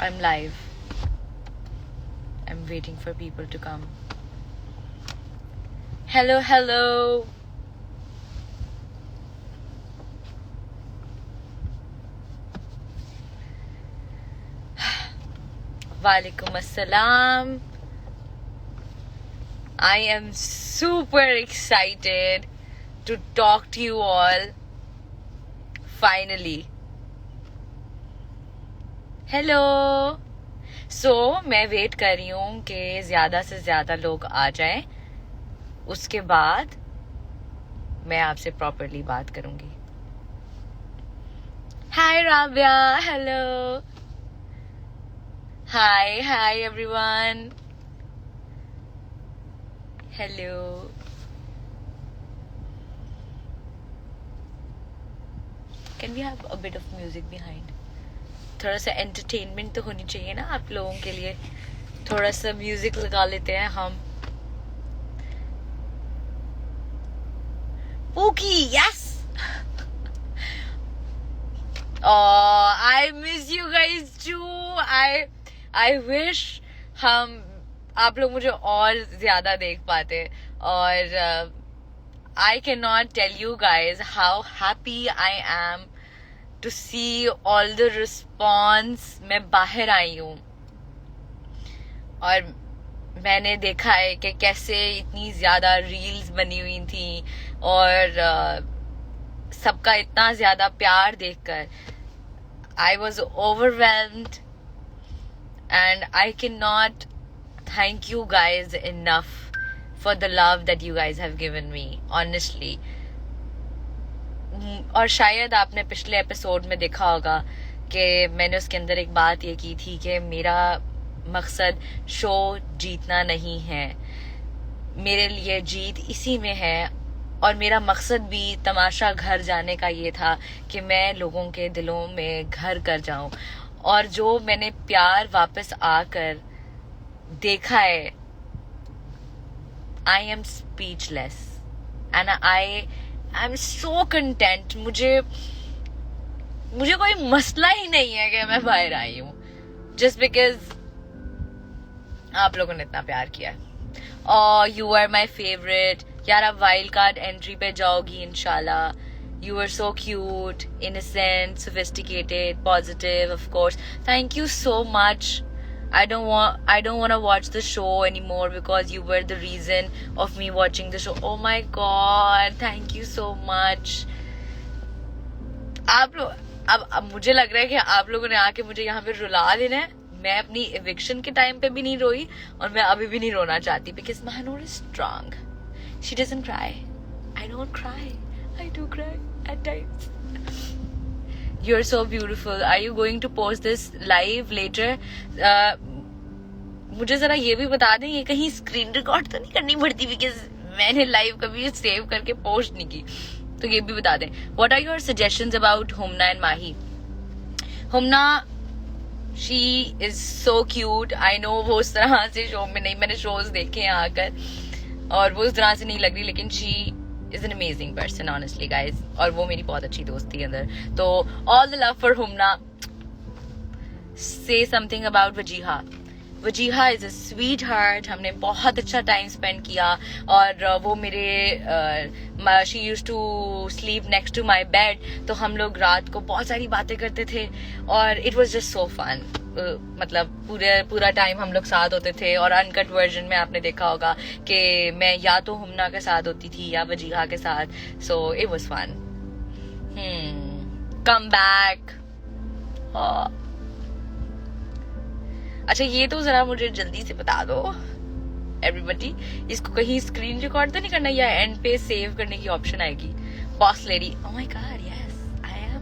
I'm live. I'm waiting for people to come. Hello, hello. Walaikum assalam. I am super excited to talk to you all. Finally. Hello मैं wait कर रही हूँ कि ज़्यादा से ज़्यादा लोग आ जाएं. उसके बाद मैं आपसे प्रॉपरली बात करूँगी. Hi Ravya, hello. Hi everyone. Hello. Can we have a bit of music behind? थोड़ा सा एंटरटेनमेंट तो होनी चाहिए ना आप लोगों के लिए. थोड़ा सा म्यूजिक लगा लेते हैं हम. Pookie, yes. Oh, I miss you guys too. I wish आप लोग मुझे और ज्यादा देख पाते. और I cannot tell you guys how happy I am to see all the response. मैं बाहर आई हूँ और मैंने देखा है कि कैसे इतनी ज्यादा रील्स बनी हुई थी और सबका इतना ज्यादा प्यार देखकर I was overwhelmed and I cannot thank you guys enough for the love that you guys have given me, honestly. और शायद आपने पिछले एपिसोड में देखा होगा कि मैंने उसके अंदर एक बात ये की थी कि मेरा मकसद शो जीतना नहीं है. मेरे लिए जीत इसी में है और मेरा मकसद भी तमाशा घर जाने का ये था कि मैं लोगों के दिलों में घर कर जाऊं. और जो मैंने प्यार वापस आकर देखा है, I am speechless and I'm so content. मुझे कोई मसला ही नहीं है कि मैं बाहर आई हूँ just because आप लोगों ने इतना प्यार किया. और you are my favorite. यार आप वाइल्ड कार्ड एंट्री पे जाओगी इंशाल्लाह. You are so cute, innocent, sophisticated, positive, of course. Thank you so much. I don't want to watch the show anymore because you were the reason of me watching the show. Oh my god, thank you so much. आप लोग अब मुझे लग रहा है कि आप लोगों ने आके मुझे यहाँ पे रुला देना है. मैं अपनी एविक्शन के टाइम पे भी नहीं रोई और मैं अभी भी नहीं रोना चाहती because Mahanur is strong. She doesn't cry. I don't cry. I do cry at times. You're so beautiful. Are you going to post this live later? मुझे जरा ये भी बता दें, ये कहीं स्क्रीन रिकॉर्ड तो नहीं करनी पड़ती बिकॉज मैंने लाइव कभी सेव करके पोस्ट नहीं की. तो ये भी बता दें. What are your suggestions about Humna and Mahi? Humna, she is so cute. I know वो उस तरह से शो में नहीं, मैंने शोज देखे हैं आकर और वो उस तरह से नहीं लग रही, लेकिन she is an amazing person, honestly guys. और वो मेरी बहुत अच्छी दोस्त थी अंदर. तो all the love for Humna. Say something about Wajiha. Wajiha is a sweetheart. हमने बहुत अच्छा टाइम स्पेंड किया और वो मेरे she used to sleep next to my bed. तो हम लोग रात को बहुत सारी बातें करते थे और it was just so fun. मतलब पूरा टाइम हम लोग साथ होते थे. और अनकट वर्जन में आपने देखा होगा कि मैं या तो हुमना के साथ होती थी या वजीहा के साथ. So it was fun. Come back. अच्छा ये तो जरा मुझे जल्दी से बता दो एवरीबडी, इसको कहीं स्क्रीन रिकॉर्ड तो नहीं करना या एंड पे सेव करने की ऑप्शन आएगी? Boss lady, oh my God, yes I am.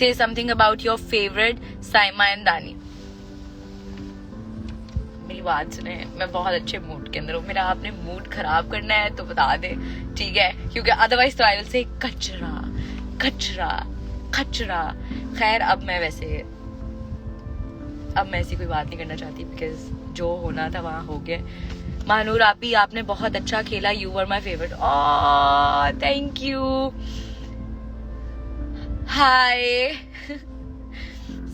Say something about your favorite Saima and दानी. मेरी बात सुने, मैं बहुत अच्छे मूड के अंदर हूँ. मेरा आपने मूड खराब करना है तो बता दे, ठीक है? क्योंकि अदरवाइज तो आई विल से कचरा कचरा कचरा. खैर अब मैं ऐसी कोई बात नहीं करना चाहती बिकॉज जो होना था वहां हो गया. महानूर आपने बहुत अच्छा खेला. You were my favourite. Thank you. Hi.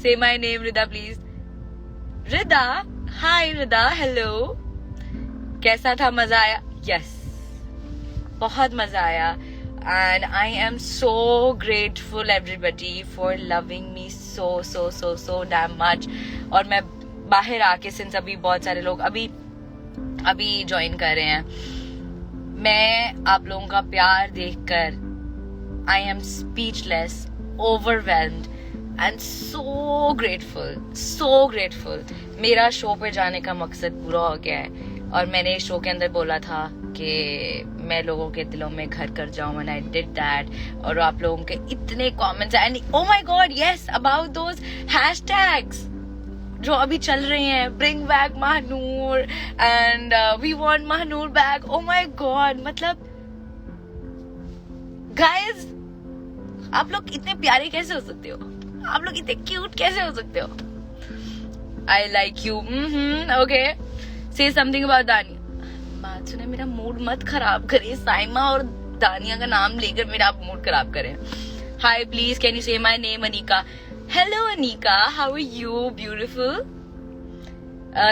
Say my name, Rida, please. Rida, hi Rida, hello. कैसा था, मजा आया? Yes, बहुत मजा आया. And I am so grateful everybody for loving me so damn much. और मैं बाहर आके सिंस अभी बहुत सारे लोग अभी ज्वाइन कर रहे हैं, मैं आप लोगों का प्यार देखकर I am speechless, overwhelmed and so grateful. मेरा शो पे जाने का मकसद पूरा हो गया है और मैंने शो के अंदर बोला था कि मैं लोगों के दिलों में घर कर जाऊं and I did that. और आप लोगों के इतने comments and oh my god yes about those hashtags जो अभी चल रहे हैं, bring back Mahnoor and we want Mahnoor back. Oh my god, मतलब guys, आप लोग इतने प्यारे कैसे हो सकते हो? आप लोग इतने क्यूट कैसे हो सकते हो? I like you. Okay. Say something about दानिया. बात सुने, मेरा मूड मत खराब करे. साइमा और दानिया का नाम लेकर मेरा आप मूड खराब करें. Hi, please, can you say my name, Anika? Hello, Anika. How are you? Beautiful.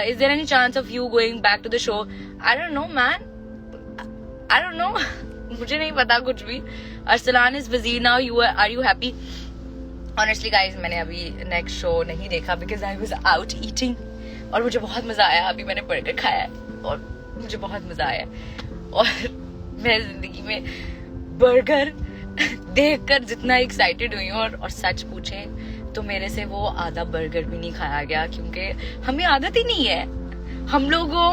Is there any chance of you going back to the show? I don't know, man. I don't know. मुझे नहीं पता कुछ भी. Arsalan is busy now. Are you happy? Honestly, guys, मैंने अभी next show नहीं देखा because I was out eating. और मुझे बहुत मजा आया. अभी मैंने बर्गर खाया और मुझे बहुत मजा आया. और मैं जिंदगी में बर्गर देखकर जितना एक्साइटेड हुई हूँ और सच पूछे तो मेरे से वो आधा बर्गर भी नहीं खाया गया क्योंकि हमें आदत ही नहीं है. हम लोगों,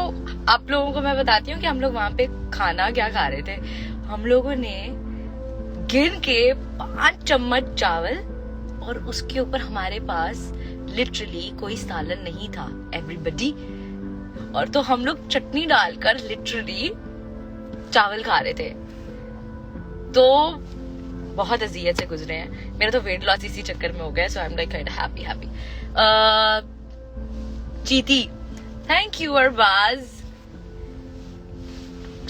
आप लोगों को मैं बताती हूँ कि हम लोग वहां पे खाना क्या खा रहे थे. हम लोगों ने गिन के 5 चम्मच चावल और उसके ऊपर हमारे पास लिटरली कोई सालन नहीं था, एवरीबडी. और तो हम लोग चटनी डालकर लिटरली चावल खा रहे थे. तो बहुत अजियत से गुजरे हैं. मेरा तो वेट लॉस इसी चक्कर में हो गया. So I am like kind happy. Cheeti, thank you. Arbaaz,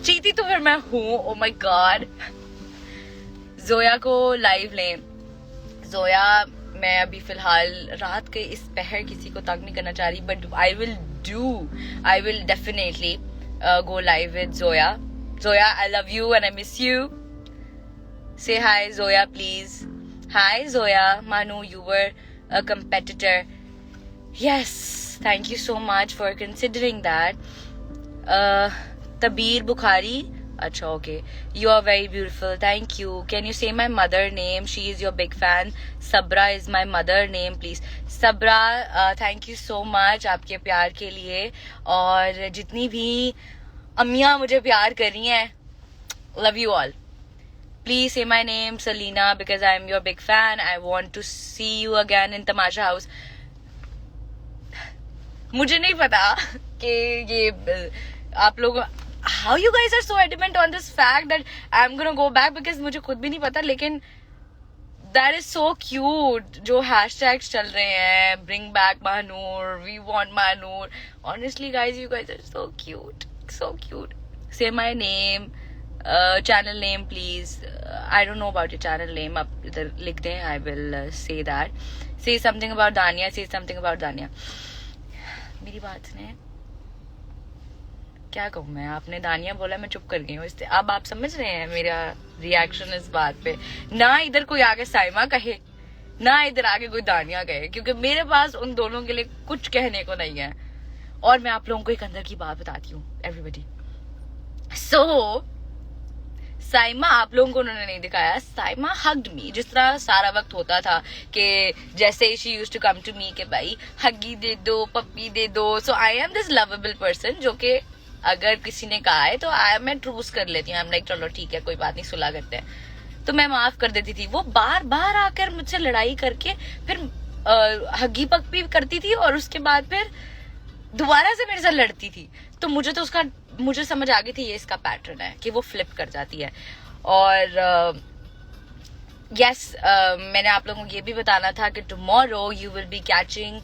Cheeti तो फिर मैं हूँ. Oh my God. जोया को लाइव लें. जोया, मैं अभी फिलहाल रात के इस पहर किसी को तंग नहीं करना चाह रही, but I will definitely go live with Zoya. Zoya, I love you and I miss you. Say hi, Zoya, please. Hi, Zoya. Manu, you were a competitor. Yes, thank you so much for considering that. Tabir Bukhari. Acha, okay. You are very beautiful. Thank you. Can you say my mother name? She is your big fan. Sabra is my mother name, please. Sabra, thank you so much आपके प्यार के लिए. और जितनी भी अम्मियाँ मुझे प्यार कर रही हैं, love you all. Please say my name, Selena, because I am your big fan. I want to see you again in Tamasha House. मुझे नहीं पता कि ये आप लोग how you guys are so adamant on this fact that I'm gonna go back, because मुझे खुद भी नहीं पता, लेकिन that is so cute. जो hashtags चल रहे हैं, bring back Mahanur, we want Mahanur. Honestly guys, you guys are so cute, so cute. Say my name, channel name please. I don't know about your channel name. आप इधर लिख दें, I will say that. Say something about Dania. Say something about Dania. मेरी बात सुने. क्या कहूँ मैं, आपने दानिया बोला, मैं चुप कर गई हूँ. इससे अब आप समझ रहे हैं मेरा रिएक्शन इस बात पे. ना इधर कोई आगे साइमा कहे, ना इधर आगे कोई दानिया कहे, क्योंकि मेरे पास उन दोनों के लिए कुछ कहने को नहीं है. और मैं आप लोगों को एक अंदर की बात बताती हूँ, एवरीबडी. सो साइमा, आप लोगों को उन्होंने नहीं दिखाया, साइमा हग्ड मी, जिस तरह सारा वक्त होता था कि जैसे she used to come to me के भाई हग्गी दे दो, पप्पी दे दो. So I am this lovable person जो कि अगर किसी ने कहा है तो मैं ट्रूस कर लेती हूँ. लाइक चलो ठीक है, कोई बात नहीं, सुलह करते हैं, तो मैं माफ कर देती थी. वो बार बार आकर मुझसे लड़ाई करके फिर हग्गी पप्पी करती थी और उसके बाद फिर दोबारा से मेरे साथ लड़ती थी. तो मुझे समझ आ गई थी ये इसका पैटर्न है कि वो फ्लिप कर जाती है. और यस, मैंने आप लोगों को ये भी बताना था कि tomorrow you will be catching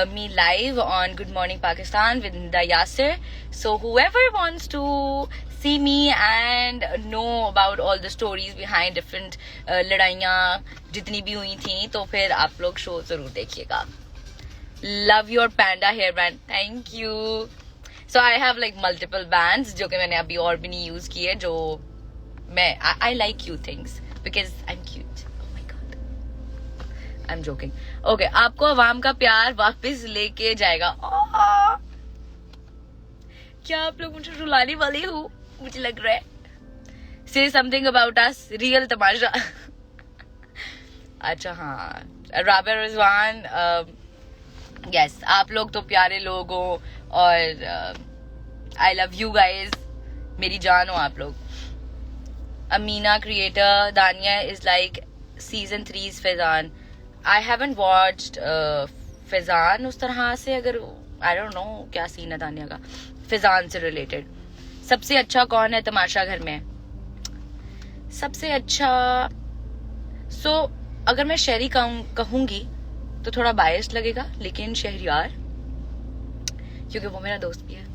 me live on Good Morning Pakistan with Nida Yasser. So whoever wants to see me and know about all the stories behind different लड़ाइयाँ जितनी भी हुई थी, तो फिर आप लोग शो जरूर देखिएगा. Love your panda hairband. Thank you. So I have like multiple bands जो कि मैंने अभी और भी नहीं use किए, जो मैं I like cute things because I'm cute. Oh my god. I'm joking. Okay, आपको अवाम का प्यार वापस लेके जाएगा. क्या आप लोग मुझे रुलाने वाले हो? मुझे लग रहा है. Say something about us. Real तमाशा. अच्छा हाँ, राबिया रिजवान, यस, आप लोग तो प्यारे लोग हो और आई लव यू गाइज, मेरी जान हो आप लोग. अमीना क्रिएटर, दानिया is like season 3's Faizan. I haven't watched Faizan उस तरह से, अगर आई डोंट नो क्या सीन है दानिया का फैजान से रिलेटेड. सबसे अच्छा कौन है तमाशा घर में? सबसे अच्छा अगर मैं शहरी कहूंगी तो थोड़ा बायस लगेगा, लेकिन शहरियार, क्योंकि वो मेरा दोस्त भी है.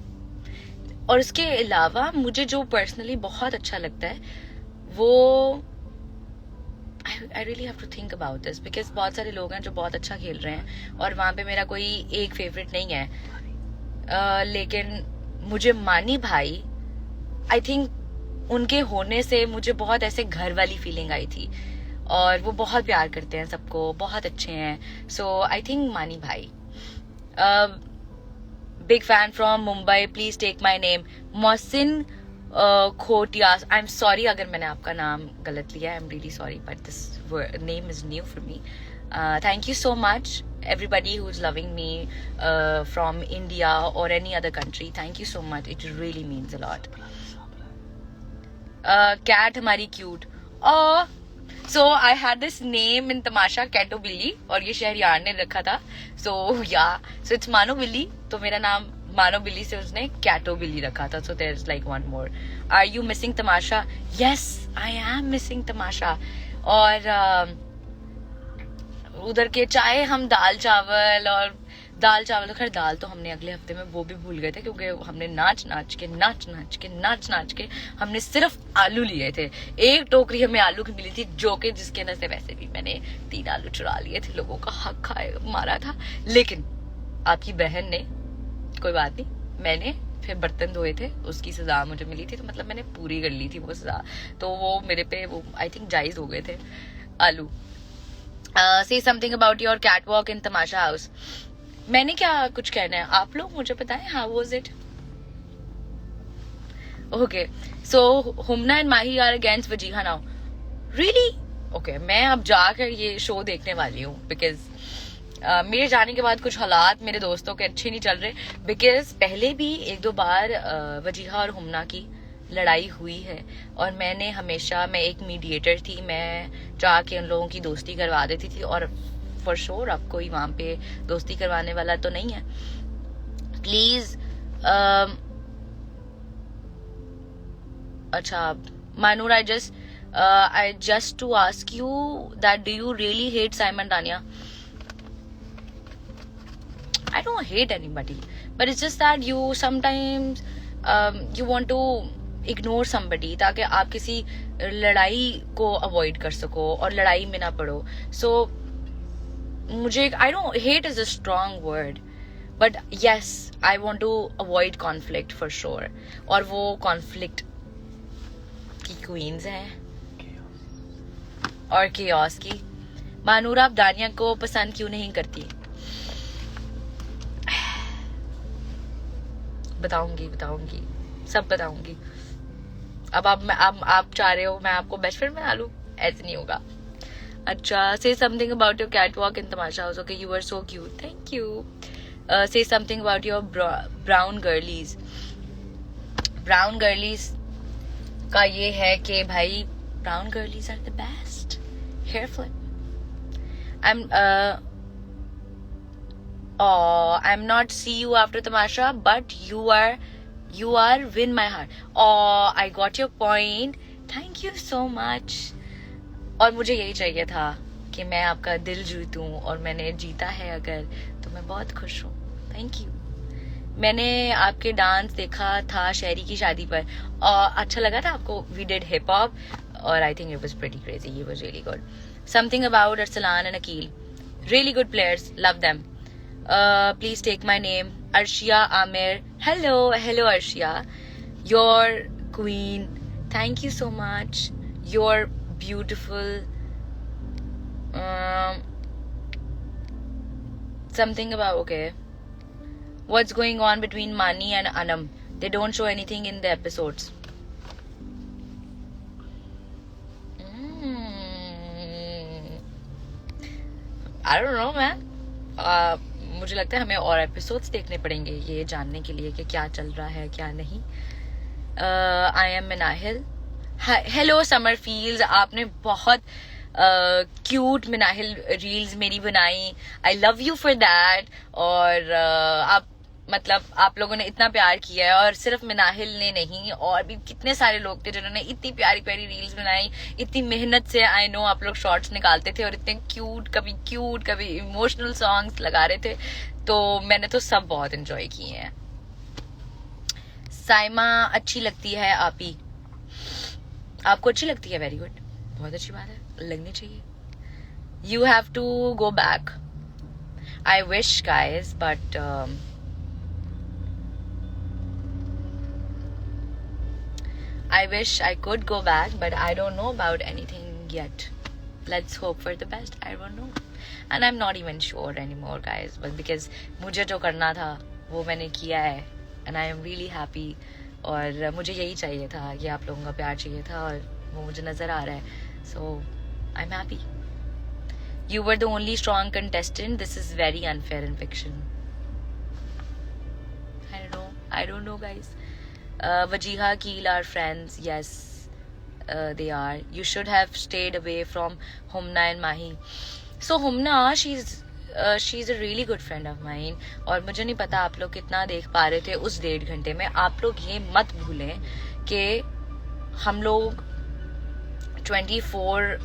और उसके अलावा मुझे जो पर्सनली बहुत अच्छा लगता है वो I really have to think about this because बहुत सारे लोग हैं जो बहुत अच्छा खेल रहे हैं और वहां पे मेरा कोई एक फेवरेट नहीं है. लेकिन मुझे मानी भाई, आई थिंक उनके होने से मुझे बहुत ऐसे घर वाली फीलिंग आई थी और वो बहुत प्यार करते हैं सबको, बहुत अच्छे हैं. सो आई थिंक मानी भाई. Big fan from Mumbai, please take my name. Mohsin Khotias, I am sorry अगर मैंने आपका नाम गलत लिया, I am really sorry, but this name is new for me. Thank you so much everybody who's loving me from India or any other country. Thank you so much, it really means a lot. Cat हमारी cute. So I had this name in Tamasha, Cato Billy, और ये शहरियार ने रखा था. So it's Mano Billy. तो मेरा नाम मानो बिल्ली से उसने Cato Billy रखा था. So there's like one more. Are you missing Tamasha? Yes, I am missing Tamasha. और उधर के चाहे हम दाल चावल तो खैर दाल तो हमने अगले हफ्ते में वो भी भूल गए थे, क्योंकि हमने नाच नाच के हमने सिर्फ आलू लिए थे. एक टोकरी हमें आलू की मिली थी, जो कि जिसके अंदर से वैसे भी मैंने 3 आलू चुरा लिए थे, लोगों का हक मारा था. लेकिन आपकी बहन ने, कोई बात नहीं, मैंने फिर बर्तन धोए थे, उसकी सजा मुझे मिली थी, तो मतलब मैंने पूरी कर ली थी वो सजा, तो वो मेरे पे वो आई थिंक जायज हो गए थे आलू. Say something about your catwalk in Tamasha House. मैंने क्या कुछ कहना है, आप लोग मुझे बताएं. How was it? Okay, so Humna and Mahi are against Wajiha now. Really? Okay, मैं अब जाकर ये शो देखने वाली हूँ because मेरे जाने के बाद कुछ हालात मेरे दोस्तों के अच्छे नहीं चल रहे. because पहले भी 1-2 बार वजीहा और हुमना की लड़ाई हुई है और मैं एक मीडिएटर थी, मैं जाके उन लोगों की दोस्ती करवा देती थी. और फॉर श्योर अब कोई वहां पे दोस्ती करवाने वाला तो नहीं है. प्लीज अच्छा Manur, I just to ask you that do you really hate Simon Dania? I don't hate anybody, but it's just that you sometimes you want to ignore somebody ताकि आप किसी लड़ाई को अवॉइड कर सको और लड़ाई में ना पड़ो. सो मुझे I don't, hate is a strong word, but yes I want to avoid conflict for sure. और वो कॉन्फ्लिक्ट की क्वींस हैं और केओस की. मानूर, आप दानिया को पसंद क्यों नहीं करती? बताऊंगी सब बताऊंगी. अब आप चाह रहे हो मैं आपको बेस्ट फ्रेंड बना लूं? ऐसे नहीं होगा. अच्छा, say something about your catwalk in Tamasha House. Okay, you were so cute. Thank you. Say something about your brown girlies. Brown girlies का ये है कि भाई brown girlies are the best. Hair flip. I'm not see you after Tamasha, but you are win my heart. I got your point. Thank you so much. और मुझे यही चाहिए था कि मैं आपका दिल जीतूं, और मैंने जीता है अगर, तो मैं बहुत खुश हूँ. Thank you. मैंने आपके डांस देखा था शहरी की शादी पर और अच्छा लगा था आपको. वी डिड हिप हॉप और I think it was pretty crazy. It was really good. Something about Arsalan and Aqeel, really good players, love them. Please take my name. Arshia Aamir, hello Arshia, your queen, thank you so much, your beautiful. Something about, okay. What's going on between Mani and Anam? They don't show anything in the episodes. I don't know, man. मुझे लगता है हमें और episodes देखने पड़ेंगे ये जानने के लिए कि क्या चल रहा है क्या नहीं. I am Minahil. Hello summer feels, आपने बहुत क्यूट मिनाहिल रील्स मेरी बनाई. I love you for that. और आप मतलब आप लोगों ने इतना प्यार किया है, और सिर्फ मिनाहिल ने नहीं, और भी कितने सारे लोग थे जिन्होंने इतनी प्यारी प्यारी रील्स बनाई. इतनी मेहनत से आई नो आप लोग शॉर्ट्स निकालते थे और इतने क्यूट कभी इमोशनल सॉन्ग्स लगा रहे थे. तो मैंने तो सब बहुत एंजॉय किए हैं. साइमा अच्छी लगती है आप ही. आपको अच्छी लगती है, वेरी गुड, बहुत अच्छी बात है, लगनी चाहिए. You have to go back. I wish guys, but I wish I could go back, but I don't know about anything yet. Let's hope for the best. I don't know. And I'm not even sure anymore, guys. But because मुझे जो करना था वो मैंने किया है. And I am really happy. और मुझे यही चाहिए था, ये आप लोगों का प्यार चाहिए था, और वो मुझे नज़र आ रहा है. So, I'm happy. You were the only strong contestant. This is very unfair in fiction. I don't know, guys. Wajiha, Keel are friends. Yes, they are. You should have stayed away from Humna and Mahi. So Humna, she's a really good friend of mine. और मुझे नहीं पता आप लोग कितना देख पा रहे थे उस 1.5 घंटे में. आप लोग ये मत भूलें कि हम लोग 24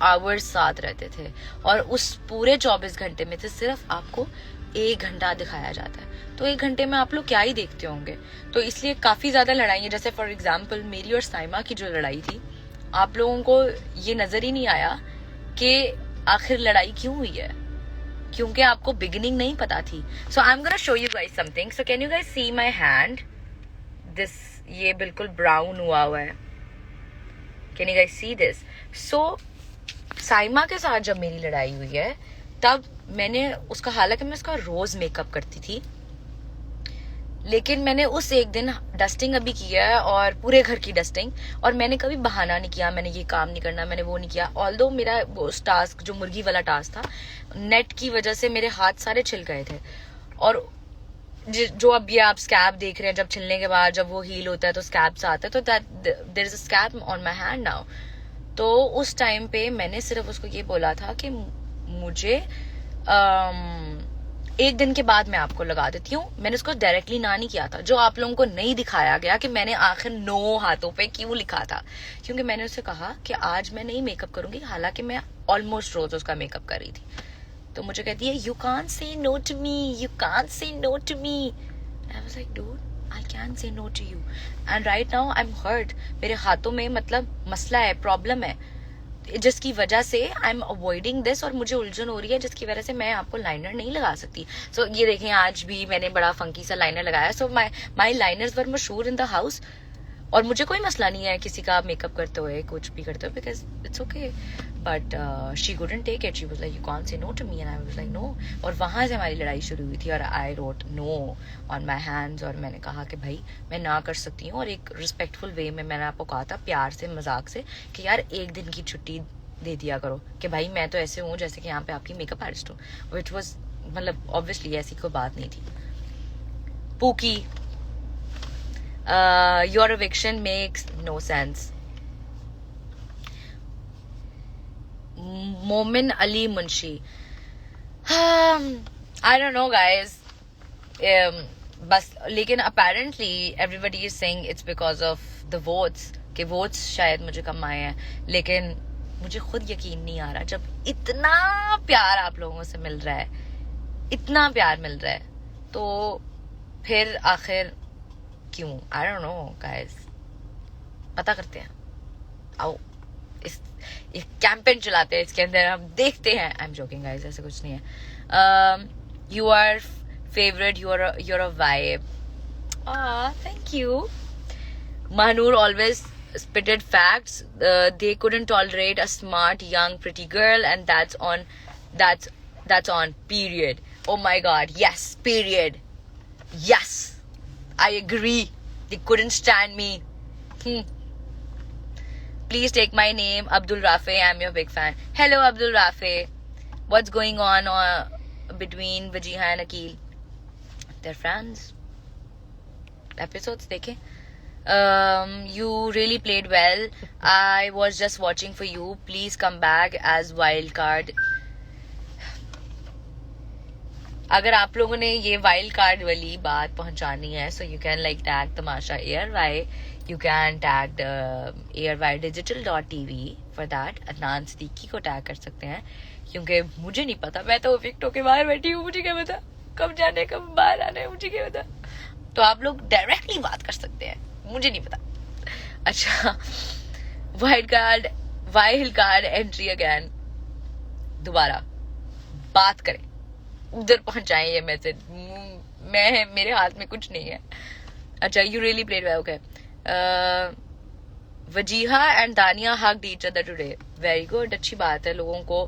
आवर्स साथ रहते थे, और उस पूरे 24 घंटे में से सिर्फ आपको 1 घंटा दिखाया जाता है. तो 1 घंटे में आप लोग क्या ही देखते होंगे. तो इसलिए काफी ज्यादा लड़ाई, जैसे फॉर एग्जाम्पल मेरी और साइमा की जो लड़ाई थी, आप लोगों को ये नजर ही नहीं आया कि आखिर लड़ाई क्यों हुई है, क्योंकि आपको बिगिनिंग नहीं पता थी. So I am gonna show you guys something. So can you guys see my hand. This, ये बिल्कुल ब्राउन हुआ है. Can you guys see this. So Saima के साथ जब मेरी लड़ाई हुई है, तब मैंने उसका, हालांकि मैं उसका रोज मेकअप करती थी, लेकिन मैंने उस एक दिन डस्टिंग अभी किया है, और पूरे घर की डस्टिंग, और मैंने कभी बहाना नहीं किया, मैंने ये काम नहीं करना, मैंने वो नहीं किया. ऑल्दो मेरा वो टास्क जो मुर्गी वाला टास्क था, नेट की वजह से मेरे हाथ सारे छिल गए थे. और जो अब ये आप स्कैब देख रहे हैं, जब छिलने के बाद जब वो हील होता है तो स्कैब्स आता है, तो there is a scab on my hand now. तो उस टाइम पे मैंने सिर्फ उसको ये बोला था कि मुझे 1 दिन के बाद मैं आपको लगा देती हूँ. मैंने उसको डायरेक्टली ना नहीं किया था, जो आप लोगों को नहीं दिखाया गया कि मैंने आखिर 9 हाथों पे क्यों लिखा था. क्योंकि मैंने उससे कहा कि आज मैं नहीं मेकअप करूंगी, हालांकि मैं ऑलमोस्ट रोज उसका मेकअप कर रही थी. तो मुझे कहती है, you can't say no to me, you can't say no to me. I was like, dude, I can say no to you. And right now I'm hurt. मेरे हाथों में मतलब मसला है, प्रॉब्लम है, जिसकी वजह से I'm avoiding this, और मुझे उलझन हो रही है, जिसकी वजह से मैं आपको लाइनर नहीं लगा सकती. So ये देखें, आज भी मैंने बड़ा फंकी सा लाइनर लगाया. So my liners were mashhoor in the house. और मुझे कोई मसला नहीं है किसी का मेकअप करते हुए, कुछ भी करते हुए, because it's okay. But she couldn't take it. She was like, you can't say no to me. And I was like, no. और वहां से हमारी लड़ाई शुरू हुई थी, और I wrote no on my hands. और मैंने कहा कि भाई मैं ना कर सकती हूँ, और एक रिस्पेक्टफुल वे में मैंने आपको कहा था, प्यार से, मजाक से, कि यार 1 दिन की छुट्टी दे दिया करो, कि भाई मैं तो ऐसे हूँ जैसे कि यहाँ पे आपकी मेकअप आर्टिस्ट हूँ. विच वॉज, मतलब ऑब्वियसली ऐसी कोई बात नहीं थी. Pookie, your eviction makes no sense. Momin Ali Munshi. I don't know, guys. बस, लेकिन apparently everybody is saying it's because of the votes, कि votes शायद मुझे कम आए हैं. लेकिन मुझे खुद यकीन नहीं आ रहा, जब इतना प्यार आप लोगों से मिल रहा है, इतना प्यार मिल रहा है, तो फिर आखिर क्यों? आई डोंट नो गाइस, पता करते हैं, आओ इस कैंपेन चलाते हैं, इसके अंदर हम देखते हैं. आई एम जोकिंग गाइस, ऐसा कुछ नहीं है. You are favourite, you're a vibe. Thank you. Mahnoor always spitted facts. They couldn't tolerate a smart, young, pretty girl, and that's on. Period. Oh my God. Yes. Period. Yes. I agree. They couldn't stand me. Please take my name, Abdul Rafe. I'm your big fan. Hello, Abdul Rafe. What's going on between Wajiha and Akil? They're friends. Episodes देखे. You really played well. I was just watching for you. Please come back as wild card. अगर आप लोगों ने ये wild card वाली बात पहुंचानी है, so you can like tag Tamasha ARY. You can tag ARYdigital.tv for that. Adnan Siddiqui को tag कर सकते हैं, क्योंकि मुझे नहीं पता, मैं तो विक्टो के बाहर बैठी हूँ, मुझे क्या पता कब जाने कब बाहर आने, मुझे क्या पता. तो आप लोग डायरेक्टली बात कर सकते हैं, मुझे नहीं पता. अच्छा, वाइल्ड कार्ड एंट्री अगेन. दोबारा बात करें, उधर पहुंचाएं ये मैसेज. मेरे हाथ में कुछ नहीं है. अच्छा, you really played well. Okay. Wajiha and Dania hugged each other today. Very good. अच्छी बात है, लोगों को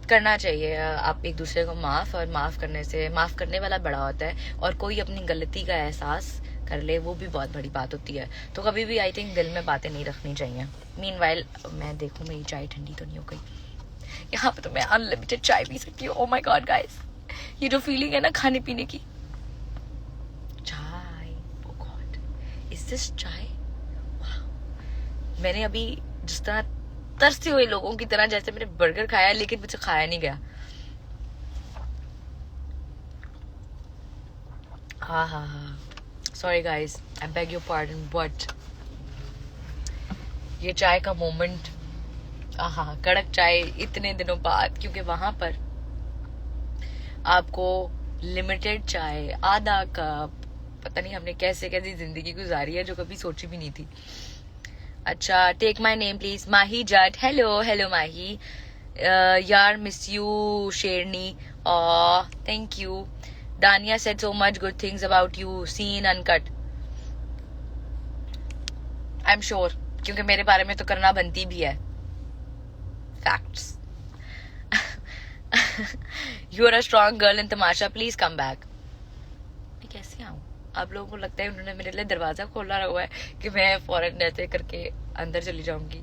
करना चाहिए. आप एक दूसरे को माफ, और माफ करने वाला बड़ा होता है, और कोई अपनी गलती का एहसास कर ले, वो भी बहुत बड़ी बात होती है. तो कभी भी आई थिंक दिल में बातें नहीं रखनी चाहिए. मीनवाइल मैं देखूं मेरी चाय ठंडी तो नहीं हो गई. यहाँ पे तो मैं अनलिमिटेड चाय पी सकती हूँ. ओ माय गॉड गाइस, ये जो फीलिंग है ना खाने पीने की. चाय, ओ गॉड, इज दिस चाय? मैंने अभी जिस तरह तरसते हुए लोगों की तरह जैसे मैंने बर्गर खाया, लेकिन मुझे खाया नहीं गया. हाँ. Sorry guys, I beg your pardon, but ये चाय का मोमेंट, कड़क चाय इतने दिनों बाद, क्योंकि वहां पर आपको लिमिटेड चाय, आधा कप, पता नहीं हमने कैसे कैसी जिंदगी गुजारी है जो कभी सोची भी नहीं थी. अच्छा, take my name please. Mahi Jatt. Hello Mahi. यार मिस यू शेरनी. Thank you. Dania said so much good things about you, scene uncut. I am sure, क्योंकि मेरे बारे में तो करना बनती भी है. Facts. You are a strong girl in Tamasha, please come back. मैं कैसे आऊं? आप लोगों को लगता है उन्होंने मेरे लिए दरवाजा खोला हुआ है कि मैं फौरन ऐसे करके अंदर चली जाऊंगी.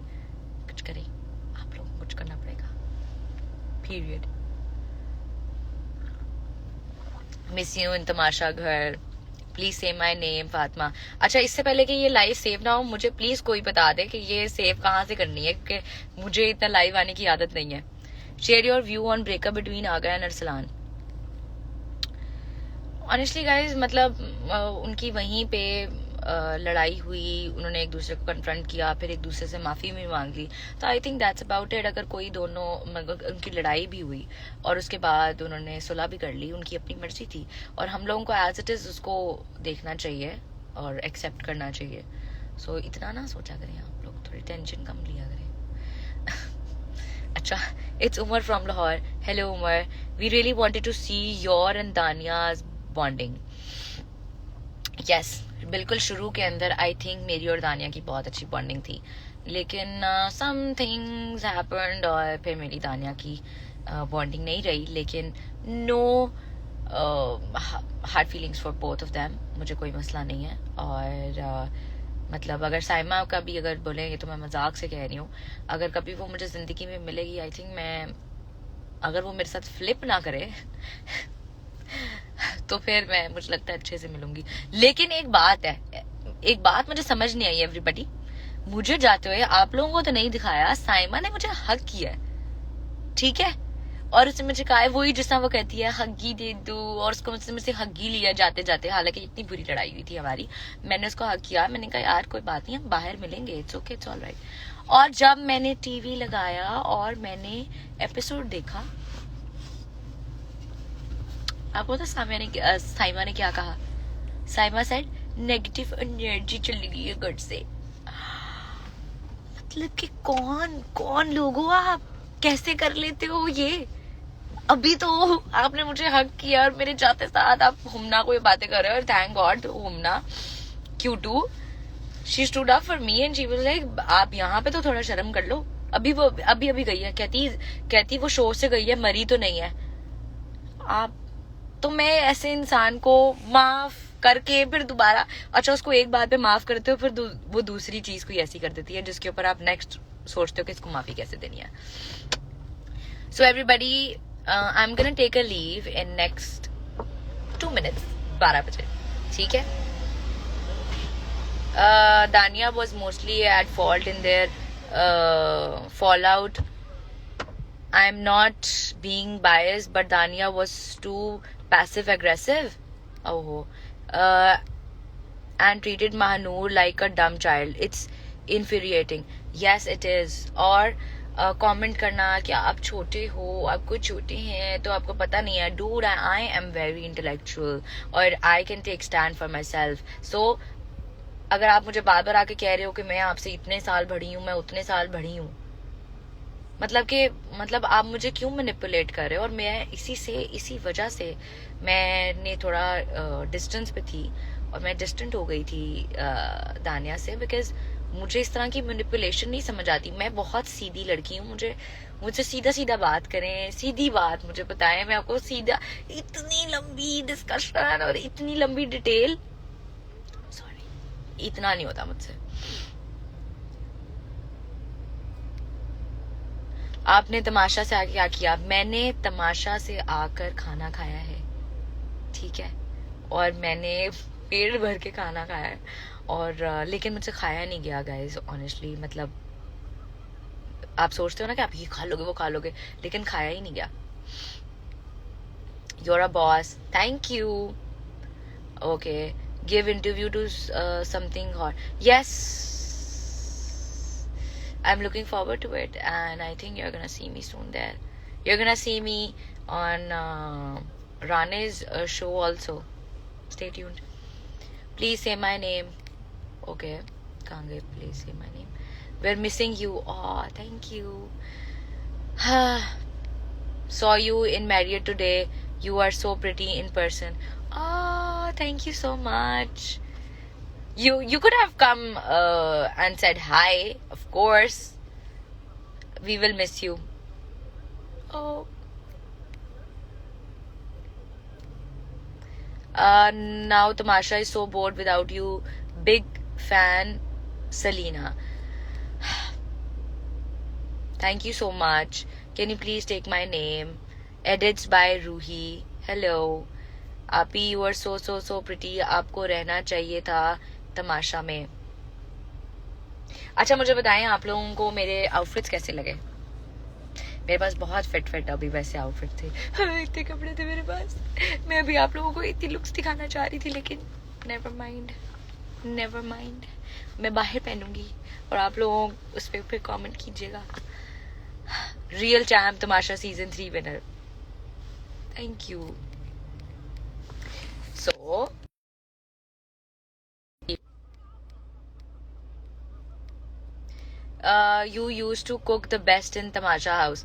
कुछ करें, आप लोगों को कुछ करना पड़ेगा. पीरियड. मिस यू इन तमाशा घर. प्लीज से माई नेम फातिमा. अच्छा, इससे पहले कि ये लाइव सेव ना हो, मुझे प्लीज कोई बता दे कि ये सेव कहाँ से करनी है, क्योंकि मुझे इतना लाइव आने की आदत नहीं है. Share your view on breakup between Agha and Arsalan. Honestly guys, मतलब उनकी वहीं पे लड़ाई हुई, उन्होंने एक दूसरे को कन्फ्रंट किया, फिर एक दूसरे से माफी भी मांग ली. तो I think that's about it. अगर कोई दोनों, उनकी लड़ाई भी हुई और उसके बाद उन्होंने सुलह भी कर ली, उनकी अपनी मर्जी थी, और हम लोगों को एज इट इज उसको देखना चाहिए और एक्सेप्ट करना चाहिए. सो इतना ना सोचा करें आप लोग, थोड़ी टेंशन कम लिया करें. अच्छा, it's Umar from Lahore. Hello Umar. We really wanted to see your and Dania's bonding. Yes, बिल्कुल. शुरू के अंदर आई थिंक मेरी और दानिया की बहुत अच्छी बॉन्डिंग थी, लेकिन सम थिंग्स हैपेंड और फिर मेरी दानिया की बॉन्डिंग नहीं रही. लेकिन no hard feelings for both of them. मुझे कोई मसला नहीं है. और मतलब अगर साइमा का भी अगर बोलेंगे तो मैं मजाक से कह रही हूँ, अगर कभी वो मुझे जिंदगी में मिलेगी, आई थिंक मैं, अगर वो मेरे साथ फ्लिप ना करे तो फिर मैं, मुझे लगता है अच्छे से मिलूंगी. लेकिन एक बात मुझे समझ नहीं आई एवरीबॉडी. मुझे जाते हुए आप लोगों को तो नहीं दिखाया, साइमा ने मुझे हक किया, ठीक है, और उसने मुझे कहा है वही जिस तरह वो कहती है हग्गी दे दो, और उसको मुझसे हग्गी लिया जाते जाते. हालांकि इतनी बुरी लड़ाई हुई थी हमारी, मैंने उसको हक किया. मैंने कहा यार कोई बात नहीं, हम बाहर मिलेंगे, इट्स ओके, इट्स ऑलराइट. और जब मैंने टीवी लगाया और मैंने एपिसोड देखा, आपको तो साइमा ने क्या कहा? साइमा सेड नेगेटिव एनर्जी चली गई है घर से। मतलब कि कौन कौन लोग हो आप, कैसे कर लेते हो ये? अभी तो आपने मुझे हक किया और मेरे जाते साथ आप हुमना को ये बातें कर रहे हो। Thank God Humna Q2 she stood up for me and she was like आप यहाँ पे तो थोड़ा शर्म कर लो। अभी वो अभी गई है, कहती वो शो से गई है, मरी तो नहीं है। आप तो मैं ऐसे इंसान को माफ करके फिर दोबारा, अच्छा उसको एक बात पे माफ करते हो, फिर वो दूसरी चीज कोई ऐसी कर देती है जिसके ऊपर आप नेक्स्ट सोचते हो कि इसको माफी कैसे देनी है। So everybody I am gonna take a leave in next 2 minutes, 12 बजे, ठीक है? Dania was mostly at fault in their fallout. I'm not being biased, but Dania was too passive aggressive. Oh, and treated Mahanur like a dumb child. It's infuriating. Yes, it is. और comment करना कि आप छोटे हो, आप कुछ छोटे हैं तो आपको पता नहीं है। Dude, I am very intellectual और I can take stand for myself. So अगर आप मुझे बार बार आके कह रहे हो कि मैं आपसे इतने साल बड़ी हूँ, मैं उतने साल बड़ी हूँ, मतलब आप मुझे क्यों मैनिपुलेट कर रहे हो? और मैं इसी वजह से मैंने थोड़ा डिस्टेंस पे थी और मैं डिस्टेंट हो गई थी दानिया से, बिकॉज मुझे इस तरह की मैनिपुलेशन नहीं समझ आती। मैं बहुत सीधी लड़की हूँ, मुझे सीधा सीधा बात करें, सीधी बात मुझे बताएं, मैं आपको सीधा, इतनी लंबी डिस्कशन और इतनी लंबी डिटेल, सॉरी, इतना नहीं होता मुझसे। आपने तमाशा से आके क्या किया? मैंने तमाशा से आकर खाना खाया है, ठीक है? और मैंने पेट भर के खाना खाया है और लेकिन मुझसे खाया नहीं गया गाइस, ऑनेस्टली। मतलब आप सोचते हो ना कि आप ये खा लोगे वो खा लोगे, लेकिन खाया ही नहीं गया। You're a boss. Thank you. Okay. Give interview to something hot. Yes. I'm looking forward to it, and I think you're gonna see me soon there. You're gonna see me on Rane's show also. Stay tuned. Please say my name. Okay, Kange, please say my name. We're missing you. Oh, thank you. Saw you in Marriott today. You are so pretty in person. Oh, thank you so much. You could have come and said hi, of course. We will miss you. Oh. Now Tamasha is so bored without you. Big fan, Selena. Thank you so much. Can you please take my name? Edits by Ruhi. Hello. Api, you are so pretty. आपको रहना चाहिए था तमाशा में। अच्छा मुझे बताएं आप लोगों को मेरे आउटफिट्स कैसे लगे? मेरे पास बहुत फिट अभी वैसे आउटफिट थे। इतने कपड़े थे मेरे पास। मैं अभी आप लोगों को इतनी लुक्स दिखाना चाह रही थी, लेकिन नेवर माइंड। मैं बाहर पहनूंगी और आप लोग उस पे फिर कमेंट कीजिएगा। Real champ Tamasha season 3 winner. Thank you. So you used to cook the best in Tamasha house.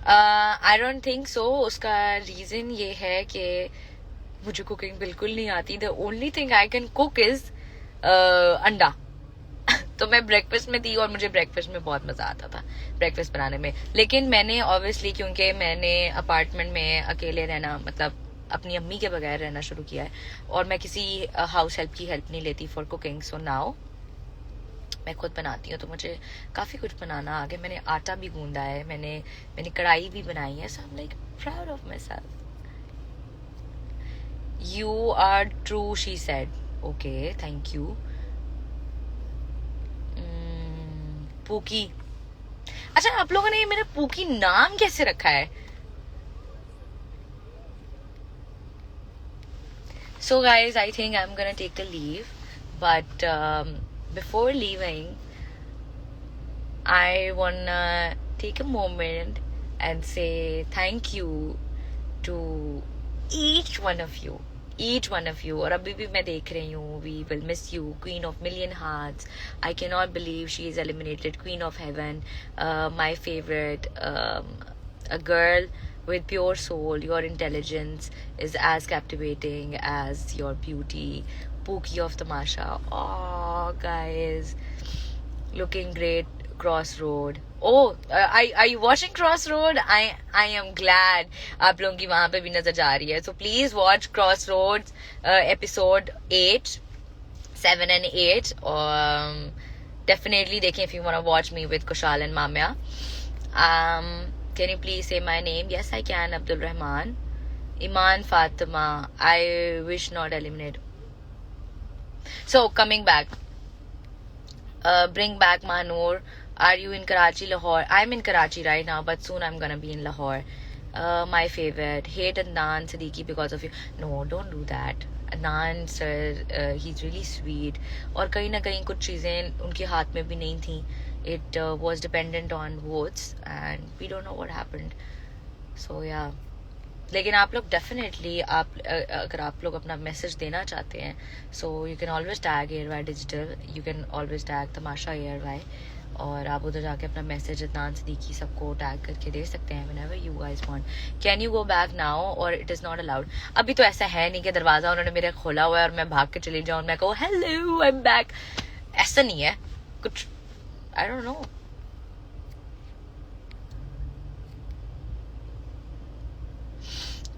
I don't think so. उसका रीजन ये है कि मुझे कुकिंग बिल्कुल नहीं आती. The only thing I can cook is अंडा. तो मैं ब्रेकफास्ट में थी और मुझे ब्रेकफास्ट में बहुत मजा आता था ब्रेकफास्ट बनाने में. लेकिन मैंने ऑब्वियसली क्योंकि मैंने अपार्टमेंट में अकेले रहना, मतलब अपनी अम्मी के बगैर रहना शुरू किया है और मैं किसी हाउस हेल्प की हेल्प नहीं लेती फॉर कुकिंग. सो नाउ मैं खुद बनाती हूँ, तो मुझे काफी कुछ बनाना आ गया. मैंने आटा भी गूंदा है, मैंने कढ़ाई भी बनाई है. So I am like proud of myself. You are true she said. Okay thank you. Pookie. अच्छा आप लोगों ने मेरा पूकी नाम कैसे रखा है? So guys, I think I'm gonna take a leave, but before leaving, I wanna take a moment and say thank you to each one of you, each one of you. और अभी भी मैं देख रही हूँ, we will miss you, Queen of Million Hearts. I cannot believe she is eliminated, Queen of Heaven, my favorite, a girl with pure soul. Your intelligence is as captivating as your beauty. Pookie of Tamasha. Oh, guys, looking great. Crossroad. Oh, are you watching Crossroad? I am glad आप लोगों की वहां पे भी नजर जा रही है. So please watch Crossroads episode 8, 7 and 8. Definitely देखें if you want to watch me with Kushal and Mamya. Can you please say my name? Yes, I can. Abdul Rahman. Iman Fatima. I wish not eliminate. So coming back. Bring back Manur. Are you in Karachi, Lahore? I'm in Karachi right now, but soon I'm gonna be in Lahore. My favorite. Hate Adnan Siddiqui because of you. No, don't do that. Adnan sir, he's really sweet. और कहीं ना कहीं कुछ चीजें उनके हाथ में भी नहीं थी. It was dependent on votes, and we don't know what happened. So yeah. लेकिन आप लोग डेफिनेटली अगर आप लोग अपना मैसेज देना चाहते हैं, so you can always tag ARY digital, you can always tag Tamasha ARY, और आप उधर जाके अपना मैसेज अदनान सिद्दीकी सबको टैग करके दे सकते हैं whenever you guys want. Can you go back now or it is not allowed? अभी तो ऐसा है नहीं कि दरवाजा उन्होंने मेरे खोला हुआ है और मैं भाग के चली जाऊँ, मैं कहूँ हेलो आई एम बैक. ऐसा नहीं है कुछ. I don't know.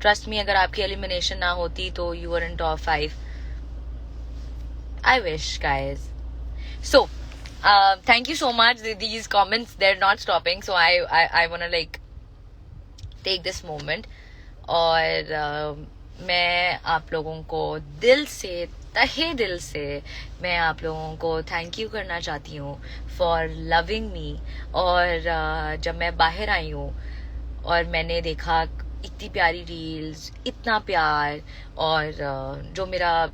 Trust me, अगर आपकी एलिमिनेशन ना होती तो you were in top 5. I wish guys. So thank you so much. These comments, they're not stopping, so I want to like take this moment. और मैं आप लोगों को दिल से, तहे दिल से मैं आप लोगों को थैंक यू करना चाहती हूँ फॉर लविंग मी. और जब मैं बाहर आई हूँ और मैंने देखा इतनी प्यारी रील्स, इतना प्यार, और जो मेरा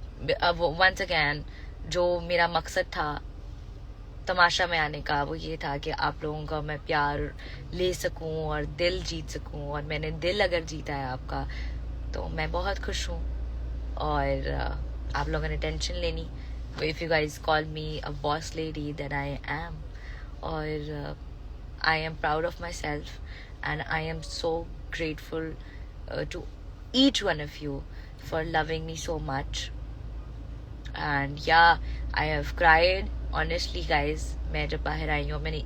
वंस अगैन जो मेरा मकसद था तमाशा में आने का, वो ये था कि आप लोगों का मैं प्यार ले सकूं और दिल जीत सकूं. और मैंने दिल अगर जीता है आपका तो मैं बहुत खुश हूँ. और आप लोगों ने टेंशन लेनी. If you guys call me a boss lady, then I am. और I am proud of myself and I am so grateful to each one of you for loving me so much. And yeah, I have cried honestly guys. मैं जब बाहर आई हूँ मैंने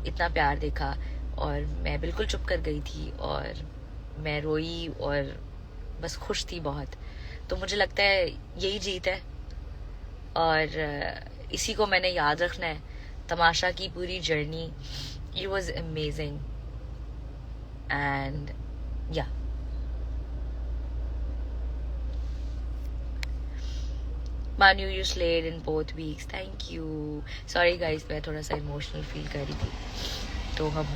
इतना प्यार देखा और मैं बिल्कुल चुप कर गई थी और मैं रोई और बस खुश थी बहुत. तो मुझे लगता है यही जीत है और इसी को मैंने याद रखना है. तमाशा की पूरी journey, it was amazing. And yeah, Manu, you slayed in both weeks. Thank you. Sorry guys, मैं थोड़ा सा इमोशनल फील कर रही थी. तो हम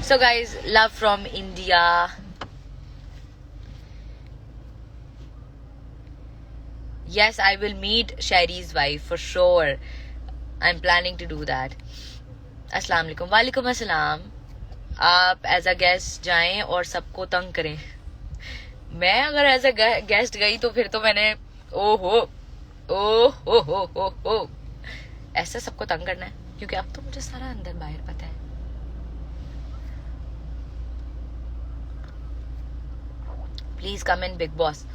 so guys, love from India. Yes, I will meet Sherry's wife for sure. I'm planning to do that. अस्सलाम वालेकुम. वालेकुम अस्सलाम. आप एज अ गेस्ट जाएं और सबको तंग करें. मैं अगर एज अ गेस्ट गई तो फिर तो मैंने ओ ऐसा सबको तंग करना है, क्योंकि अब तो मुझे सारा अंदर बाहर पता है. Please come in big boss.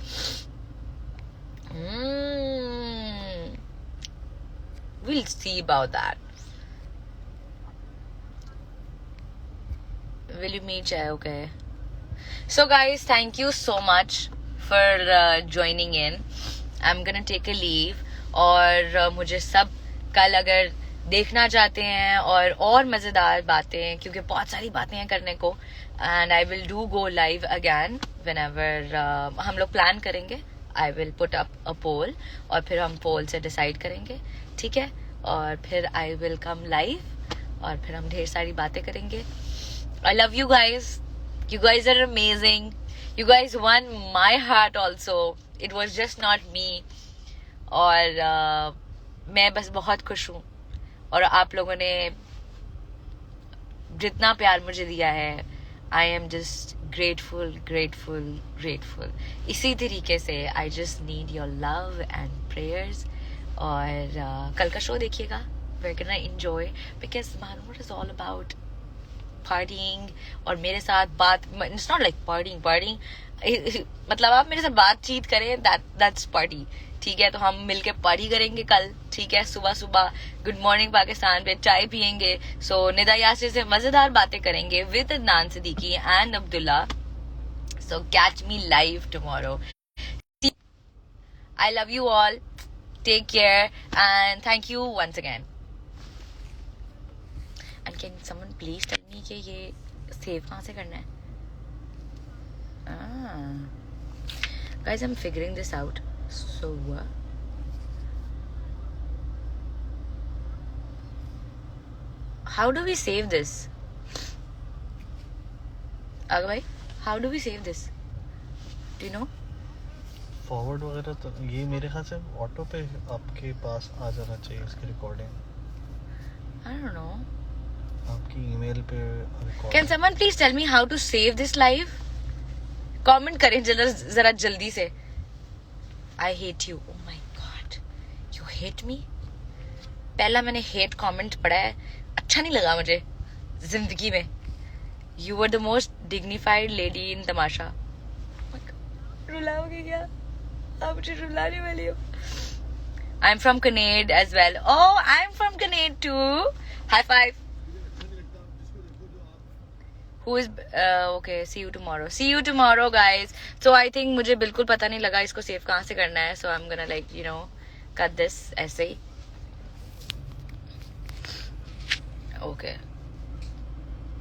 We'll see about that. Will you meet Jay? Okay. So guys, thank you so much for joining in. I'm gonna take a leave. और मुझे सब कल अगर देखना चाहते हैं और मजेदार बातें, क्योंकि बहुत सारी बातें हैं करने को, and I will do go live again whenever हम लोग प्लान करेंगे. I will put up a poll और फिर हम पोल से डिसाइड करेंगे, ठीक है. और फिर I will come live और फिर हम ढेर सारी बातें करेंगे. I love you guys. You guys are amazing. You guys won my heart also. It was just not me. और मैं बस बहुत खुश हूँ. और आप लोगों ने जितना प्यार मुझे दिया है, आई एम जस्ट ग्रेटफुल. इसी तरीके से I just need your love and prayers. और कल का शो देखिएगा. we're gonna enjoy because Manamur is all about partying. और मेरे साथ बात, it's not like partying मतलब आप मेरे साथ बातचीत करें, that's party. ठीक है, तो हम मिलके पार्टी करेंगे कल. ठीक है, सुबह सुबह गुड मॉर्निंग पाकिस्तान पे चाय पियेंगे. सो निदा यासिर से मजेदार बातें करेंगे with Adnan Siddiqui and Abdullah. So catch me live tomorrow. I love you all. Take care and thank you once again. And can someone please tell me कि ये save कहाँ से करना है? Guys, I'm figuring this out. So how do we save this? Aga bhai, how do we save this? Do you know? Forward वगैरह तो ये मेरे ख्याल से ऑटो पे आपके पास आ जाना चाहिए इसकी रिकॉर्डिंग. I don't know. आपकी ईमेल पे record. Can someone please tell me how to save this live? Comment करें जरा जल्दी से. I hate you. Oh my god. You hate me? पहला मैंने hate comment पढ़ा है, अच्छा नहीं लगा मुझे जिंदगी में. You were the most dignified lady in तमाशा. रुलाओगे क्या? आप मुझे रुलाने वाली हो. I'm from Canada as well. Oh, I'm from Canada too. High five. Who is okay? See you tomorrow. See you tomorrow, guys. So I think मुझे बिल्कुल पता नहीं लगा इसको सेव कहाँ से करना है. So I'm gonna like cut this ऐसे ही. Okay.